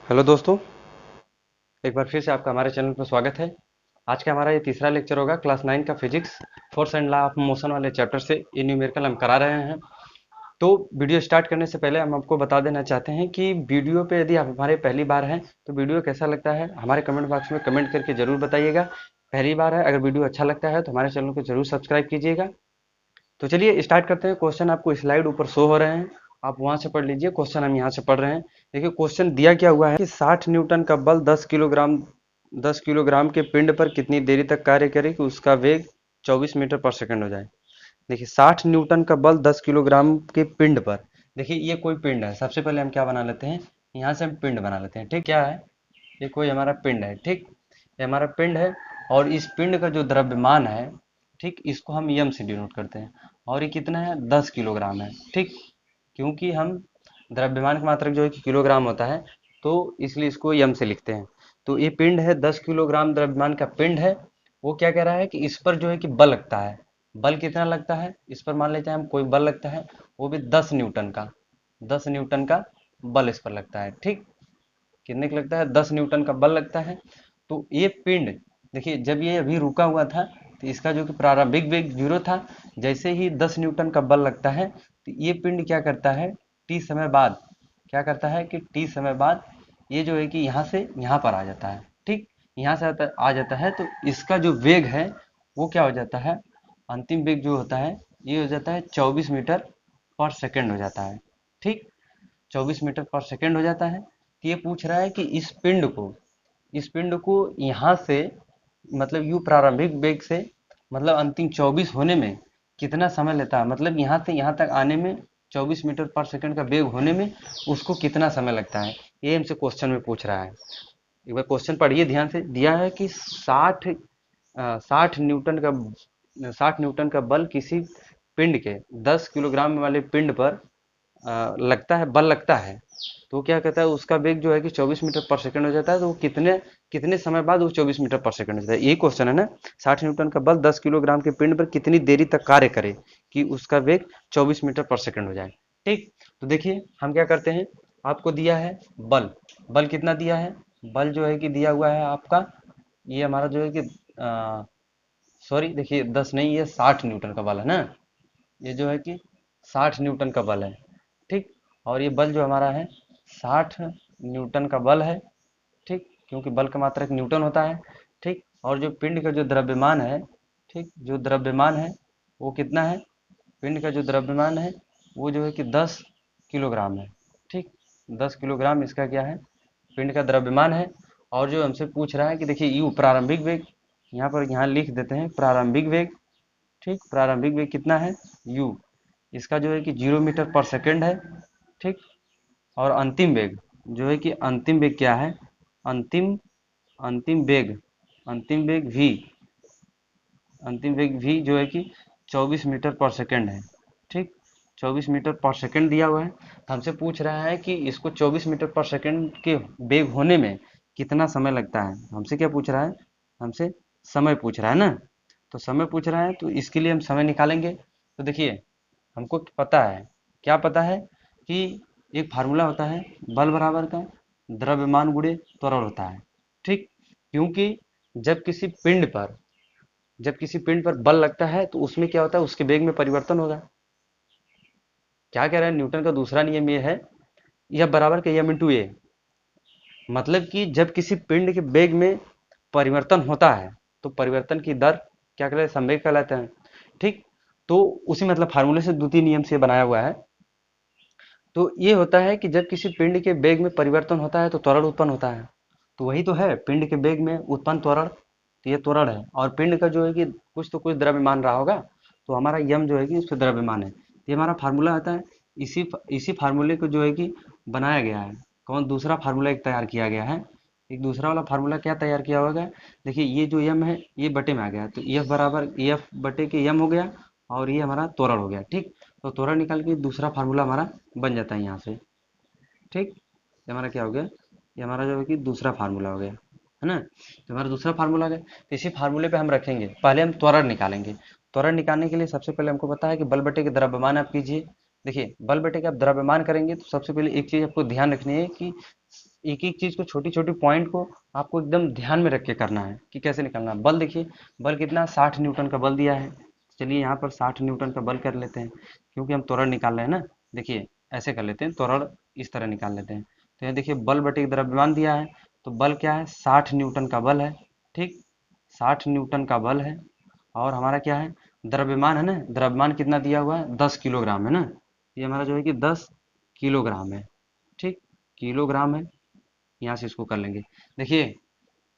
Hello दोस्तों, एक बार फिर से आपका हमारे चैनल पर स्वागत है। आज का हमारा ये तीसरा लेक्चर होगा क्लास 9 का physics force and law of motion वाले चैप्टर से। ये न्यूमेरिकल हम करा रहे हैं। तो वीडियो स्टार्ट करने से पहले हम आपको बता देना चाहते हैं कि वीडियो पे यदि आप हमारे पहली बार हैं तो वीडियो कैसा लगता है हमारे कमेंट बॉक्स में कमेंट करके जरूर बताइएगा। पहली बार है, अगर वीडियो अच्छा लगता है तो हमारे चैनल को जरूर सब्सक्राइब कीजिएगा। तो चलिए स्टार्ट करते हैं। क्वेश्चन आपको स्लाइड ऊपर शो हो रहे हैं, आप वहां से पढ़ लीजिए। क्वेश्चन हम यहाँ से पढ़ रहे हैं। देखिए क्वेश्चन दिया क्या हुआ है कि 60 न्यूटन का बल 10 किलोग्राम के पिंड पर कितनी देरी तक कार्य करे कि उसका वेग 24 मीटर पर सेकंड हो जाए। देखिए 60 न्यूटन का बल 10 किलोग्राम के पिंड पर। देखिए ये कोई पिंड है। सबसे पहले हम क्या बना लेते हैं, यहाँ से हम पिंड बना लेते हैं। ठीक, क्या है ये, कोई हमारा पिंड है। ठीक, ये हमारा पिंड है और इस पिंड का जो द्रव्यमान है, ठीक, इसको हम यम से डिनोट करते हैं। और ये कितना है, 10 किलोग्राम है। ठीक, क्योंकि हम द्रव्यमान की मात्रक जो है कि किलोग्राम होता है, तो इसलिए इसको यम से लिखते हैं। तो ये पिंड है, 10 किलोग्राम द्रव्यमान का पिंड है। वो क्या कह रहा है कि इस पर जो है कि बल लगता है। बल कितना लगता है इस पर, मान लेते हैं हम कोई बल लगता है, वो भी 10 न्यूटन का। 10 न्यूटन का बल इस पर लगता है। ठीक, कितने का लगता है, 10 न्यूटन का बल लगता है। तो ये पिंड, देखिए जब ये अभी रुका हुआ था तो इसका जो कि प्रारंभिक वेग 0 था। जैसे ही 10 न्यूटन का बल लगता है तो ये पिंड क्या करता है, टी समय बाद, क्या करता है कि टी समय बाद ये जो है कि यहाँ से यहाँ पर आ जाता है। ठीक, यहाँ से आ जाता है तो इसका जो वेग है वो क्या हो जाता है, अंतिम वेग जो होता है ये हो जाता है 24 मीटर पर सेकेंड हो जाता है। ठीक, 24 मीटर पर सेकेंड हो जाता है। तो ये पूछ रहा है कि इस पिंड को यहाँ से, मतलब यू प्रारंभिक वेग से, मतलब अंतिम 24 होने में कितना समय लेता है, मतलब यहाँ से यहाँ तक आने में 24 मीटर पर सेकेंड का वेग होने में उसको कितना समय लगता है, ये हमसे क्वेश्चन में पूछ रहा है। एक बार क्वेश्चन पढ़िए ध्यान से। दिया है कि 60 न्यूटन का बल किसी पिंड के 10 किलोग्राम वाले पिंड पर लगता है, बल लगता है। तो वो क्या कहता है, उसका वेग जो है कि 24 मीटर पर सेकंड हो जाता है। तो वो कितने कितने समय बाद वो 24 मीटर पर सेकंड हो जाता है, यही क्वेश्चन है ना। 60 न्यूटन का बल 10 किलोग्राम के पिंड पर कितनी देरी तक कार्य करे कि उसका वेग 24 मीटर पर सेकंड हो जाए। ठीक, तो देखिए हम क्या करते हैं, आपको दिया है बल। बल कितना दिया है, बल जो है कि दिया हुआ है आपका, ये हमारा जो है कि सॉरी देखिए 10 नहीं, ये 60 न्यूटन का बल है ना। ये जो है कि 60 न्यूटन का बल है। ठीक, और ये बल जो हमारा है 60 न्यूटन का बल है। ठीक, क्योंकि बल का मात्रक न्यूटन होता है। ठीक, और जो पिंड का जो द्रव्यमान है, ठीक, जो द्रव्यमान है वो कितना है, पिंड का जो द्रव्यमान है वो जो है कि 10 किलोग्राम है। ठीक, 10 किलोग्राम इसका क्या है, पिंड का द्रव्यमान है। और जो हमसे पूछ रहा है कि देखिए यू प्रारंभिक वेग, यहाँ पर यहाँ लिख देते हैं प्रारंभिक वेग। ठीक, प्रारंभिक वेग कितना है, यू, इसका जो है कि 0 मीटर पर सेकेंड है। ठीक, और अंतिम वेग जो है कि अंतिम वेग क्या है, अंतिम अंतिम वेग अंतिम वेग v, अंतिम वेग v जो है कि 24 मीटर पर सेकेंड है। ठीक, 24 मीटर पर सेकेंड दिया हुआ है। तो हमसे पूछ रहा है कि इसको 24 मीटर पर सेकेंड के वेग होने में कितना समय लगता है। हमसे क्या पूछ रहा है, हमसे समय पूछ रहा है ना। तो समय पूछ रहा है तो इसके लिए हम समय निकालेंगे। तो देखिए हमको पता है, क्या पता है कि एक फार्मूला होता है, बल बराबर का द्रव्यमान गुणे त्वरण होता है। ठीक, क्योंकि जब किसी पिंड पर जब किसी पिंड पर बल लगता है तो उसमें क्या होता है, उसके वेग में परिवर्तन होगा। क्या कह रहा है, न्यूटन का दूसरा नियम ये है, यह बराबर के एम इंटू ए। मतलब कि जब किसी पिंड के वेग में परिवर्तन होता है तो परिवर्तन की दर क्या कहलाता है, संवेग कहलाता है। ठीक, तो उसी मतलब फार्मूले से द्वितीय नियम से बनाया हुआ है। तो ये होता है कि जब किसी पिंड के वेग में परिवर्तन होता है तो त्वरण उत्पन्न होता है। तो वही तो है, पिंड के वेग में उत्पन्न त्वरण, तो ये त्वरण है। और पिंड का जो है कि कुछ तो कुछ द्रव्यमान रहा होगा, तो हमारा यम जो है कि उस पर द्रव्यमान है। तो ये हमारा फार्मूला आता है। इसी इसी फार्मूले को जो है कि बनाया गया है। कौन, दूसरा फार्मूला एक तैयार किया गया है। एक दूसरा वाला फार्मूला क्या तैयार किया होगा, देखिए ये जो यम है ये बटे में आ गया, तो एफ बराबर एफ बटे के यम हो गया। और ये हमारा त्वरण हो गया। ठीक, तो त्वरण निकाल के दूसरा फार्मूला हमारा बन जाता है यहाँ से। ठीक, ये हमारा क्या हो गया, ये हमारा जो है कि दूसरा फार्मूला हो गया, है ना। तो हमारा दूसरा फार्मूला है, तो इसी फार्मूले पे हम रखेंगे। पहले हम त्वरण निकालेंगे। त्वरण निकालने के लिए सबसे पहले हमको पता है कि बल बटे के द्रव्यमान आप कीजिए। देखिए बल बटे के आप द्रव्यमान करेंगे तो सबसे पहले एक चीज आपको ध्यान रखनी है कि एक एक चीज को, छोटी छोटी पॉइंट को आपको एकदम ध्यान में रख के करना है कि कैसे निकालना है। बल देखिए, बल कितना, 60 न्यूटन का बल दिया है। चलिए यहाँ पर 60 न्यूटन का बल कर लेते हैं, क्योंकि हम त्वरण निकाल रहे हैं ना। देखिए ऐसे कर लेते हैं, त्वरण इस तरह निकाल लेते हैं। तो यहाँ देखिए बल बटे द्रव्यमान दिया है, तो बल क्या है, 60 न्यूटन का बल है। ठीक, 60 न्यूटन का बल है। और हमारा क्या है, द्रव्यमान है ना, द्रव्यमान कितना दिया हुआ है, 10 किलोग्राम है ना। ये हमारा जो है कि 10 किलोग्राम है। ठीक, किलोग्राम है। यहाँ से इसको कर लेंगे। देखिए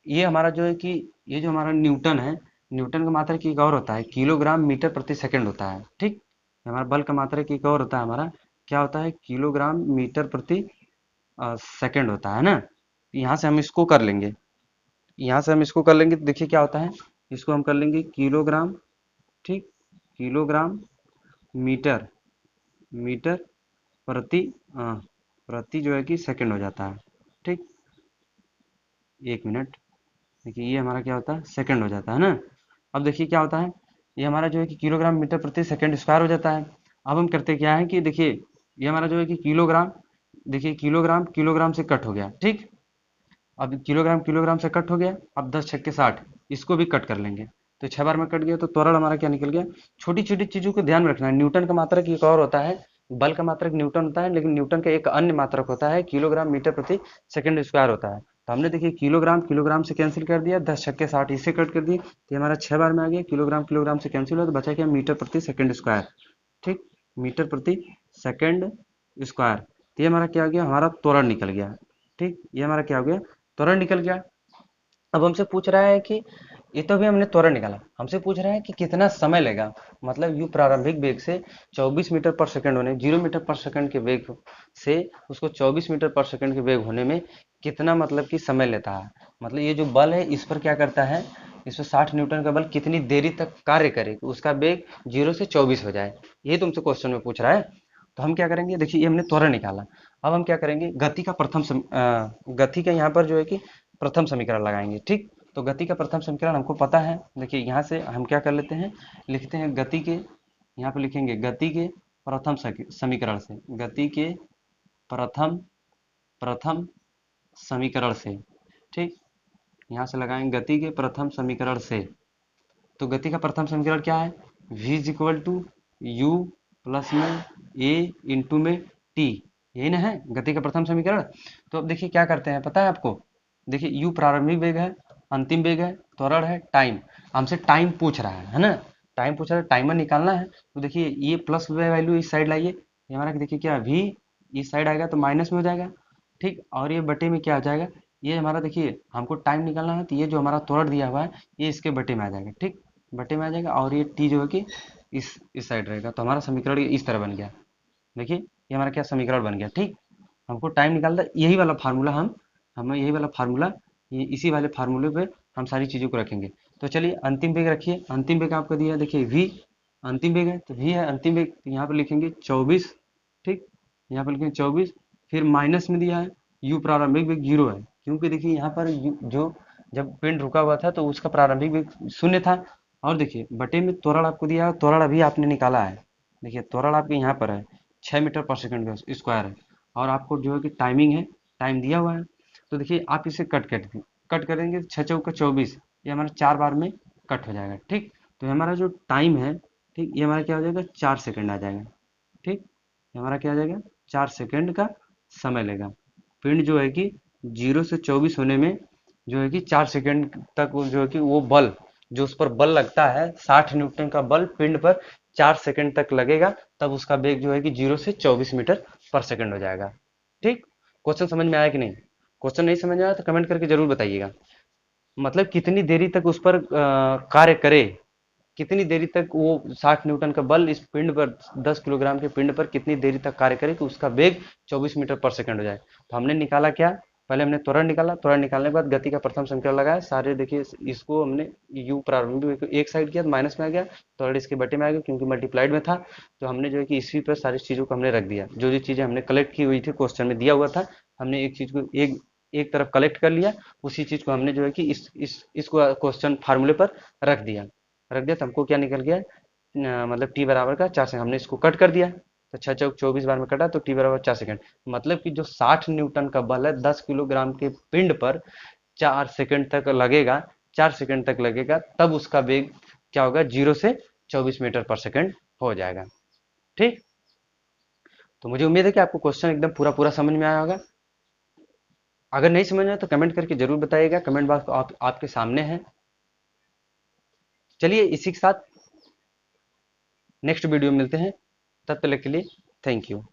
ये हमारा जो है कि ये जो हमारा न्यूटन है, न्यूटन का मात्रक एक और होता है, किलोग्राम मीटर प्रति सेकंड होता है। ठीक, हमारा बल का मात्रक एक और होता है, हमारा क्या होता है, किलोग्राम मीटर प्रति सेकंड होता है ना। यहाँ से हम इसको कर लेंगे, यहाँ से हम इसको कर लेंगे, तो देखिए क्या होता है, इसको हम कर लेंगे किलोग्राम। ठीक, किलोग्राम मीटर, मीटर प्रति प्रति जो है कि सेकंड हो जाता है। ठीक, एक मिनट, देखिए ये हमारा क्या होता है, सेकंड हो जाता है ना। अब देखिए क्या होता है, ये हमारा जो है कि किलोग्राम मीटर प्रति सेकंड स्क्वायर हो जाता है। अब हम करते क्या है कि देखिए ये हमारा जो है कि किलोग्राम, देखिए किलोग्राम किलोग्राम से कट हो गया। ठीक, अब किलोग्राम किलोग्राम से कट हो गया, अब 10 छक्के 60, इसको भी कट कर लेंगे। तो 6 बार में कट गया, तो त्वरण हमारा क्या निकल गया। छोटी छोटी चीजों को ध्यान में रखना है। न्यूटन का मात्रक एक और होता है, बल का मात्रक न्यूटन होता है, लेकिन न्यूटन का एक अन्य मात्रक होता है, किलोग्राम मीटर प्रति सेकंड स्क्वायर होता है। तो हमने देखिए किलोग्राम किलोग्राम से कैंसिल कर दिया, 10 छक्के 60 इसे कट कर दिए, तो ये हमारा 6 बार में आ गया। किलोग्राम किलोग्राम से कैंसिल हुआ, तो बचा क्या, मीटर प्रति सेकंड स्क्वायर। ठीक, मीटर प्रति सेकंड स्क्वायर। तो ये हमारा क्या हो गया, हमारा त्वरण निकल गया। ठीक, ये हमारा क्या हो गया, त्वरण निकल गया। अब हमसे पूछ रहा है कि ये तो अभी हमने त्वरण निकाला, हमसे पूछ रहा है कि कितना समय लेगा। मतलब यू प्रारंभिक वेग से 24 मीटर पर सेकंड होने, 0 मीटर पर सेकंड के वेग से उसको 24 मीटर पर सेकंड के वेग होने में कितना मतलब कि समय लेता है। मतलब ये जो बल है इस पर क्या करता है, इस पर 60 न्यूटन का बल कितनी देरी तक कार्य करे कि उसका वेग 0 से 24 हो जाए, ये तुमसे क्वेश्चन में पूछ रहा है। तो हम क्या करेंगे, देखिए ये हमने त्वरण निकाला। अब हम क्या करेंगे, गति का गति का यहाँ पर जो है कि प्रथम समीकरण लगाएंगे। ठीक, तो गति का प्रथम समीकरण हमको पता है। देखिए यहाँ से हम क्या कर लेते हैं, लिखते हैं गति के, यहाँ पे लिखेंगे गति के प्रथम समीकरण से, गति के प्रथम प्रथम समीकरण से। ठीक, यहाँ से लगाएंगे गति के प्रथम समीकरण से। तो गति का प्रथम समीकरण क्या है, v is equal to u plus में ए इंटू में टी, यही ना है गति का प्रथम समीकरण। तो अब देखिए क्या करते हैं, पता है आपको, देखिए u प्रारंभिक वेग है, अंतिम वेग है, त्वरण है, टाइम, हमसे टाइम पूछ रहा है ना, टाइम पूछ रहा है, टाइमर निकालना है। तो देखिए ये प्लस वैल्यू इस साइड लाइए, ये हमारा देखिए क्या v इस साइड आएगा तो माइनस में हो जाएगा। ठीक, और ये बटे में क्या आ जाएगा, ये हमारा देखिए हमको टाइम निकालना है, तो ये जो हमारा त्वरण दिया हुआ है ये इसके बटे में आ जाएगा। ठीक, बटे में आ जाएगा, और ये टी जो है कि इस साइड रहेगा। तो हमारा समीकरण इस तरह बन गया। देखिए ये हमारा क्या समीकरण बन गया। ठीक, हमको टाइम निकालना, यही वाला फार्मूला हमें यही वाला फार्मूला, ये इसी वाले फार्मूले पे हम सारी चीज़ों को रखेंगे। तो चलिए अंतिम वेग रखिए, अंतिम वेग आपका दिया है, देखिए वी अंतिम वेग है, तो वी है अंतिम वेग, तो यहाँ पे लिखेंगे 24। ठीक, यहाँ पे लिखेंगे 24, फिर माइनस में दिया है यू प्रारंभिक वेग 0 है, क्योंकि देखिए यहाँ पर जो जब पिंड रुका हुआ था तो उसका प्रारंभिक वेग 0 था। और देखिए बटे में त्वरण आपको दिया है, त्वरण अभी आपने निकाला है। देखिए त्वरण आपके यहाँ पर है, 6 मीटर पर सेकंड का स्क्वायर है, और आपको जो है कि टाइमिंग है, टाइम दिया हुआ है। तो देखिए आप इसे कट करेंगे, 6 चौका 24, ये हमारा 4 बार में कट हो जाएगा। ठीक, तो हमारा जो टाइम है, ठीक, ये हमारा क्या हो जाएगा, 4 सेकंड आ जाएगा। ठीक, ये हमारा क्या आ जाएगा, 4 सेकंड का समय लेगा। पिंड जो है कि 0 से 24 होने में जो है कि 4 सेकंड तक जो है कि वो बल, जो उस पर बल लगता है, 60 न्यूटन का बल पिंड पर 4 सेकंड तक लगेगा, तब उसका वेग जो है कि 0 से 24 मीटर पर सेकंड हो जाएगा। ठीक, क्वेश्चन समझ में आया कि नहीं, क्वेश्चन नहीं समझ में आया तो कमेंट करके जरूर बताइएगा। मतलब कितनी देरी तक उस पर कार्य करे, कितनी देरी तक वो 60 न्यूटन का बल इस पिंड पर, 10 किलोग्राम के पिंड पर कितनी देरी तक कार्य करे कि उसका वेग 24 मीटर पर सेकंड हो जाए। तो हमने निकाला क्या, पहले हमने त्वरण निकाला, त्वरण निकालने के बाद गति का प्रथम समीकरण लगाया, सारे देखिए इसको हमने u प्रारंभिक को एक साइड किया तो माइनस में आ गया, त्वरण इसके बटे में आ गया क्योंकि मल्टीप्लाइड में था। तो हमने जो है कि इसी पर सारी चीजों को हमने रख दिया, जो जो चीजें हमने कलेक्ट की हुई थी क्वेश्चन में दिया हुआ था, हमने एक चीज को एक एक तरफ कलेक्ट कर लिया, उसी चीज को हमने जो है कि इसको क्वेश्चन फार्मूले पर रख दिया। तो हमको क्या निकल गया, मतलब टी बराबर का 4 से हमने इसको कट कर दिया। तो 6 चौक 24 बार में कटा तो टी बराबर 4 सेकंड। मतलब कि जो 60 न्यूटन का बल है 10 किलोग्राम के पिंड पर 4 सेकंड तक लगेगा, 4 सेकंड तक लगेगा, तब उसका वेग क्या होगा, 0 से 24 मीटर पर सेकंड हो जाएगा। ठीक। तो मुझे उम्मीद है कि आपको क्वेश्चन एकदम पूरा पूरा समझ में आया होगा। अगर नहीं समझ में आया तो कमेंट करके जरूर बताइएगा, कमेंट बॉक्स आपके सामने है। चलिए इसी के साथ नेक्स्ट वीडियो में मिलते हैं, तब तक के लिए थैंक यू।